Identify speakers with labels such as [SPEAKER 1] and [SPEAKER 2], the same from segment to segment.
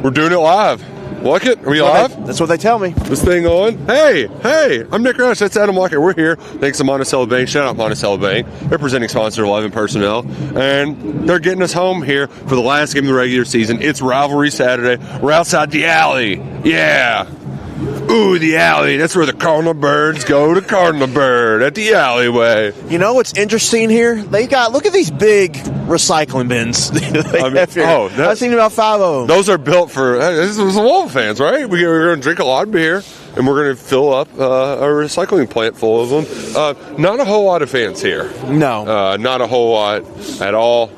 [SPEAKER 1] We're doing it live. Like it? Are we live?
[SPEAKER 2] That's what they tell me.
[SPEAKER 1] This thing on? Hey, I'm Nick Rush. That's Adam Lockett. We're here. Thanks to Monticello Bank. Shout out Monticello Bank. They're presenting sponsor of 11 Personnel. And they're getting us home here for the last game of the regular season. It's Rivalry Saturday. We're outside the alley. Yeah. Ooh, the alley. That's where the Cardinal Birds go to Cardinal Bird at the alleyway.
[SPEAKER 2] You know what's interesting here? Look at these big recycling bins. I've seen about 5 of them.
[SPEAKER 1] Those are built for, this is the Louisville fans, right? We're going to drink a lot of beer, and we're going to fill up a recycling plant full of them. Not a whole lot of fans here.
[SPEAKER 2] No.
[SPEAKER 1] Not a whole lot at all.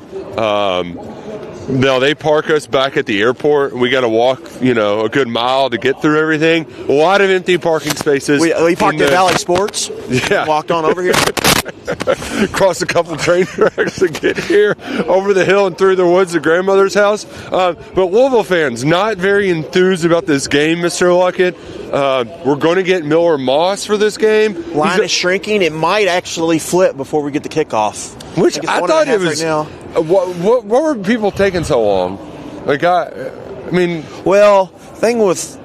[SPEAKER 1] No, they park us back at the airport. We got to walk, a good mile to get through everything. A lot of empty parking spaces.
[SPEAKER 2] We parked at Valley Sports.
[SPEAKER 1] Yeah.
[SPEAKER 2] Walked on over here.
[SPEAKER 1] Crossed a couple train tracks to get here, over the hill and through the woods to grandmother's house. But Louisville fans, not very enthused about this game, Mr. Lockett. We're going to get Miller Moss for this game.
[SPEAKER 2] Line is shrinking. It might actually flip before we get the kickoff.
[SPEAKER 1] Which I thought it was. Right now. What were people taking so long?
[SPEAKER 2] Thing with.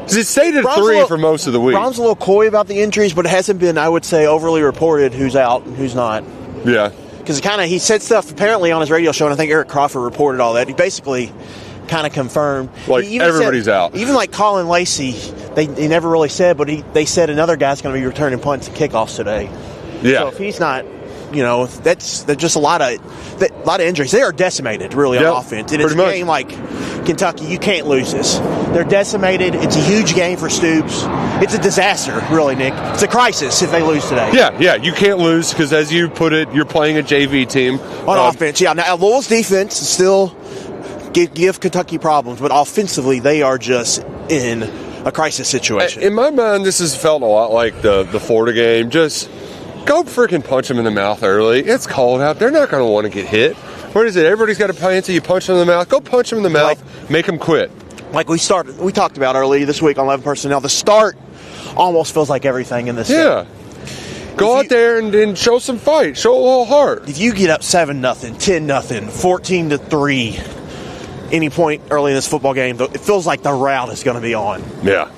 [SPEAKER 1] It stayed at 3 for most of the week.
[SPEAKER 2] Ron's a little coy about the injuries, but it hasn't been, I would say, overly reported who's out and who's not.
[SPEAKER 1] Yeah.
[SPEAKER 2] Because he said stuff apparently on his radio show, and I think Eric Crawford reported all that. He basically kind of confirmed.
[SPEAKER 1] Everybody's out.
[SPEAKER 2] Even like Colin Lacey, he never really said, but they said another guy's going to be returning punts and kickoffs today.
[SPEAKER 1] Yeah.
[SPEAKER 2] So if he's not, that's just a lot of injuries. They are decimated, really, on offense. And it's a game like Kentucky, you can't lose this. They're decimated. It's a huge game for Stoops. It's a disaster, really, Nick. It's a crisis if they lose today.
[SPEAKER 1] Yeah, you can't lose because, as you put it, you're playing a JV team.
[SPEAKER 2] On offense, yeah. Now, Louisville's defense is still give Kentucky problems, but offensively, they are just in a crisis situation.
[SPEAKER 1] In my mind, this has felt a lot like the Florida game. Just go freaking punch them in the mouth early. It's cold out. They're not going to want to get hit. What is it? Everybody's got a play until you punch them in the mouth. Go punch them in the mouth. Make them quit.
[SPEAKER 2] Like we talked about earlier this week on 11 Personnel. The start almost feels like everything in this game.
[SPEAKER 1] Yeah. Go out there and show some fight. Show a little heart.
[SPEAKER 2] If you get up 7-0, 10-0, 14-3, any point early in this football game, it feels like the route is going to be on.
[SPEAKER 1] Yeah.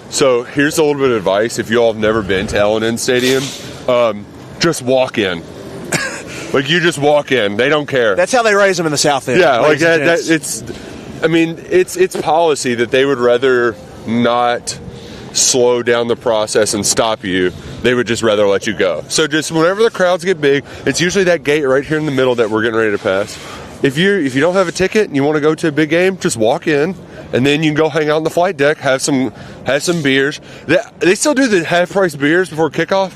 [SPEAKER 1] So here's a little bit of advice. If you all have never been to L&N Stadium, just walk in. You just walk in. They don't care.
[SPEAKER 2] That's how they raise them in the South End.
[SPEAKER 1] Yeah, like that. It's policy that they would rather not slow down the process and stop you. They would just rather let you go. So just whenever the crowds get big, it's usually that gate right here in the middle that we're getting ready to pass. If you don't have a ticket and you want to go to a big game, just walk in, and then you can go hang out on the flight deck, have some beers. They still do the half-price beers before kickoff?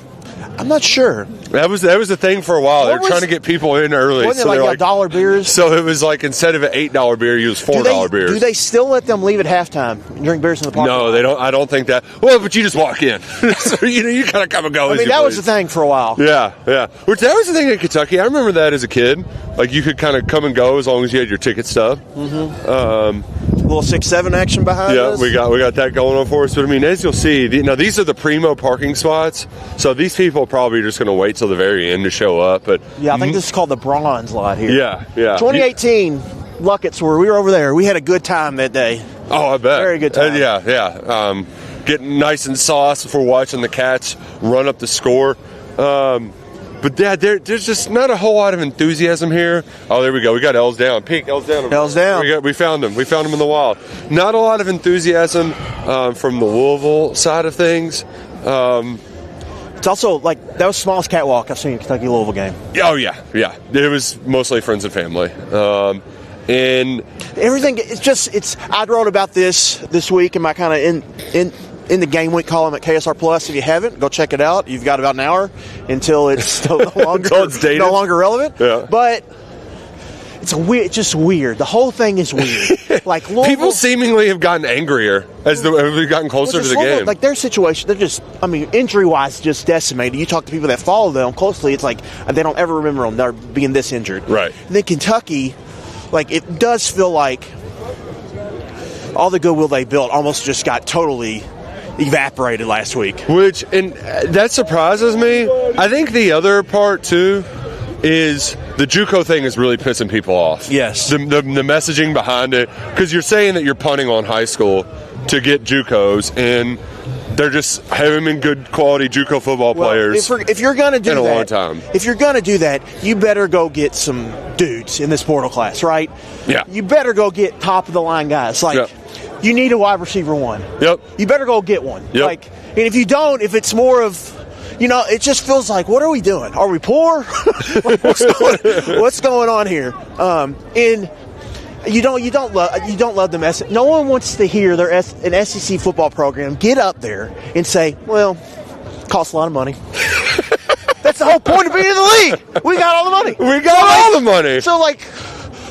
[SPEAKER 2] I'm not sure.
[SPEAKER 1] That was the thing for a while. They're trying to get people in early.
[SPEAKER 2] Wasn't it like $1 beers?
[SPEAKER 1] So it was like instead of an $8 beer, you use $4 beers.
[SPEAKER 2] Do they still let them leave at halftime and drink beers in the parking lot?
[SPEAKER 1] No, they don't. I don't think that. Well, but you just walk in. So you kind of come and go.
[SPEAKER 2] That was the thing for a while.
[SPEAKER 1] Yeah. Which that was the thing in Kentucky. I remember that as a kid. Like you could kind of come and go as long as you had your ticket stub.
[SPEAKER 2] Mm-hmm. A little 6-7 action behind us.
[SPEAKER 1] Yeah, we got that going on for us. But as you'll see, these are the primo parking spots. So these people are probably just going to wait till the very end to show up. But
[SPEAKER 2] yeah, I think this is called the bronze lot here.
[SPEAKER 1] Yeah.
[SPEAKER 2] 2018 Luckett's we were over there. We had a good time that day.
[SPEAKER 1] Oh, I bet.
[SPEAKER 2] Very good time.
[SPEAKER 1] Yeah. Getting nice and sauce before watching the Cats run up the score. But there's just not a whole lot of enthusiasm here. Oh, there we go. We got L's down. Pink, L's down.
[SPEAKER 2] L's down.
[SPEAKER 1] We found him. We found him in the wild. Not a lot of enthusiasm from the Louisville side of things.
[SPEAKER 2] It's also like that was the smallest catwalk I've seen in a Kentucky Louisville game.
[SPEAKER 1] Oh yeah. It was mostly friends and family. And
[SPEAKER 2] everything. I wrote about this week in my kind of in the game week column at KSR Plus. If you haven't, go check it out. You've got about an hour until it's no longer relevant.
[SPEAKER 1] Yeah.
[SPEAKER 2] But it's just weird. The whole thing is weird. Like
[SPEAKER 1] people seemingly have gotten angrier as we've gotten closer to the game.
[SPEAKER 2] Like their situation, they're just, injury-wise, just decimated. You talk to people that follow them closely, it's like they don't ever remember them. They're being this injured.
[SPEAKER 1] Right.
[SPEAKER 2] And then Kentucky, it does feel like all the goodwill they built almost just got totally evaporated last week.
[SPEAKER 1] And that surprises me. I think the other part, too, is the JUCO thing is really pissing people off.
[SPEAKER 2] Yes.
[SPEAKER 1] The messaging behind it, because you're saying that you're punting on high school to get JUCOs, and they're just having good quality JUCO football players.
[SPEAKER 2] If you're going to do
[SPEAKER 1] in a
[SPEAKER 2] that,
[SPEAKER 1] long time.
[SPEAKER 2] If you're going to do that, you better go get some dudes in this portal class, right?
[SPEAKER 1] Yeah.
[SPEAKER 2] You better go get top of the line guys. Like, you need a wide receiver one.
[SPEAKER 1] Yep.
[SPEAKER 2] You better go get one.
[SPEAKER 1] Yep.
[SPEAKER 2] Like, and if you don't, if it's more of, it just feels like, what are we doing? Are we poor? Like, what's going on here? And you don't love the message. No one wants to hear an SEC football program get up there and say, well, it costs a lot of money. That's the whole point of being in the league. We got all the money.
[SPEAKER 1] We got all the money.
[SPEAKER 2] So, like,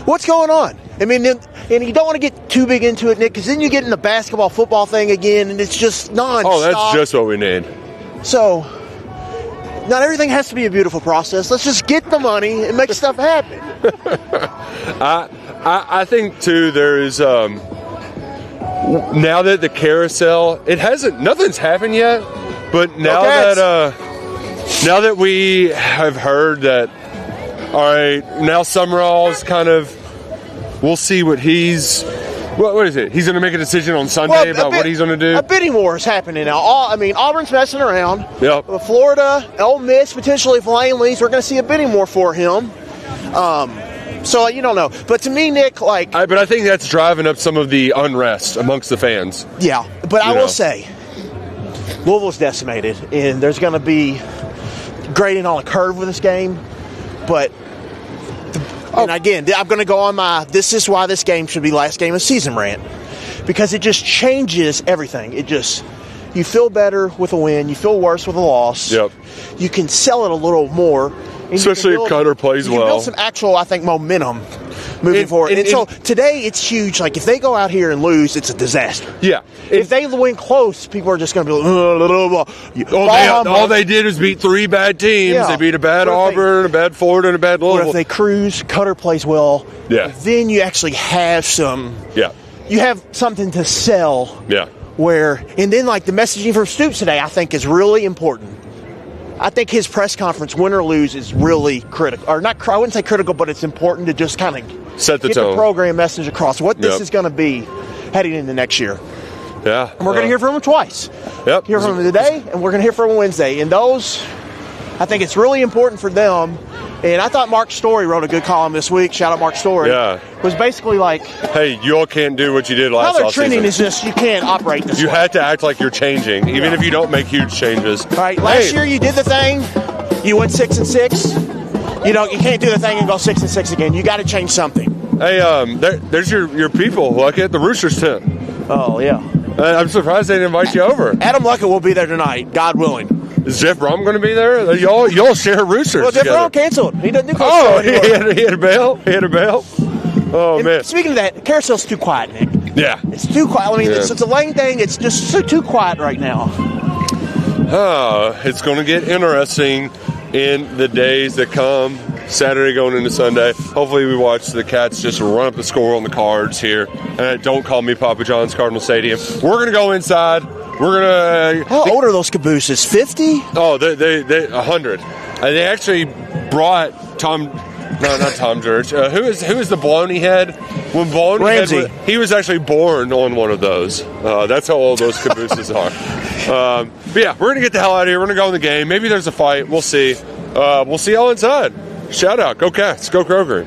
[SPEAKER 2] what's going on? I mean, and you don't want to get too big into it, Nick, because then you get in the basketball football thing again, and it's just nonstop.
[SPEAKER 1] Oh, that's just what we need.
[SPEAKER 2] So, not everything has to be a beautiful process. Let's just get the money and make stuff happen.
[SPEAKER 1] I think too. There is now that the carousel, nothing's happened yet, but now that we have heard that, all right, now Summerall's kind of, we'll see what he's. What is it? He's going to make a decision on Sunday about what he's going to do?
[SPEAKER 2] A bidding war is happening now. Auburn's messing around.
[SPEAKER 1] Yep.
[SPEAKER 2] Florida, Ole Miss, potentially if Lane leaves, we're going to see a bidding war for him. So you don't know. But to me, Nick, but
[SPEAKER 1] I think that's driving up some of the unrest amongst the fans.
[SPEAKER 2] Yeah. But I will say, Louisville's decimated, and there's going to be grading on a curve with this game. But and again, I'm going to go on this is why this game should be last game of season rant. Because it just changes everything. You feel better with a win. You feel worse with a loss.
[SPEAKER 1] Yep.
[SPEAKER 2] You can sell it a little more.
[SPEAKER 1] Especially if Cutter plays well.
[SPEAKER 2] You can build some actual, I think, momentum moving forward. And so today it's huge. Like, if they go out here and lose, it's a disaster.
[SPEAKER 1] Yeah.
[SPEAKER 2] If they win close, people are just going to be like,
[SPEAKER 1] all they did was beat 3 bad teams.
[SPEAKER 2] Yeah.
[SPEAKER 1] They beat a bad Auburn, a bad Florida, and a bad Louisville.
[SPEAKER 2] But if they cruise, Cutter plays well, then you actually have you have something to sell.
[SPEAKER 1] Yeah.
[SPEAKER 2] And then, like, the messaging from Stoops today, I think, is really important. I think his press conference, win or lose, is really critical. Or not, I wouldn't say critical, but it's important to just kind of
[SPEAKER 1] set the
[SPEAKER 2] get
[SPEAKER 1] tone.
[SPEAKER 2] The program message across, what this is going to be heading into next year.
[SPEAKER 1] Yeah.
[SPEAKER 2] And we're going to hear from him twice.
[SPEAKER 1] Yep.
[SPEAKER 2] Hear from him today, and we're going to hear from him Wednesday. And those, I think it's really important for them. And I thought Mark Story wrote a good column this week. Shout out Mark Story.
[SPEAKER 1] Yeah.
[SPEAKER 2] It was basically like,
[SPEAKER 1] hey, you all can't do what you did last offseason.
[SPEAKER 2] How they're trending is just, you can't operate this way.
[SPEAKER 1] You have to act like you're changing, even if you don't make huge changes.
[SPEAKER 2] All right, last year you did the thing. You went 6-6. You can't do the thing and go 6-6 again. You got to change something.
[SPEAKER 1] Hey, there's your people, Luckett, at the Roosters tent.
[SPEAKER 2] Oh, yeah.
[SPEAKER 1] I'm surprised they didn't invite you over.
[SPEAKER 2] Adam Luckett will be there tonight, God willing.
[SPEAKER 1] Is Jeff Brom going to be there? Y'all share Roosters.
[SPEAKER 2] Well, Jeff Brom canceled. He doesn't do coach
[SPEAKER 1] anymore. He had a bail. Oh, man.
[SPEAKER 2] Speaking of that, carousel's too quiet, Nick.
[SPEAKER 1] Yeah.
[SPEAKER 2] It's too quiet. I mean, it's a Lane thing. It's just too quiet right now.
[SPEAKER 1] It's going to get interesting in the days that come. Saturday going into Sunday. Hopefully we watch the Cats just run up the score on the Cards here. And don't call me Papa John's Cardinal Stadium. We're going to go inside. We're going to...
[SPEAKER 2] How old are those cabooses? 50?
[SPEAKER 1] Oh, they 100. They actually brought Tom... No, not Tom George. Who is the Baloney head? When Baloney
[SPEAKER 2] Ramsey.
[SPEAKER 1] Head, he was actually born on one of those. That's how old those cabooses are. But yeah, we're going to get the hell out of here. We're going to go in the game. Maybe there's a fight. We'll see. We'll see y'all inside. Shout out. Go Cats. Go Kroger.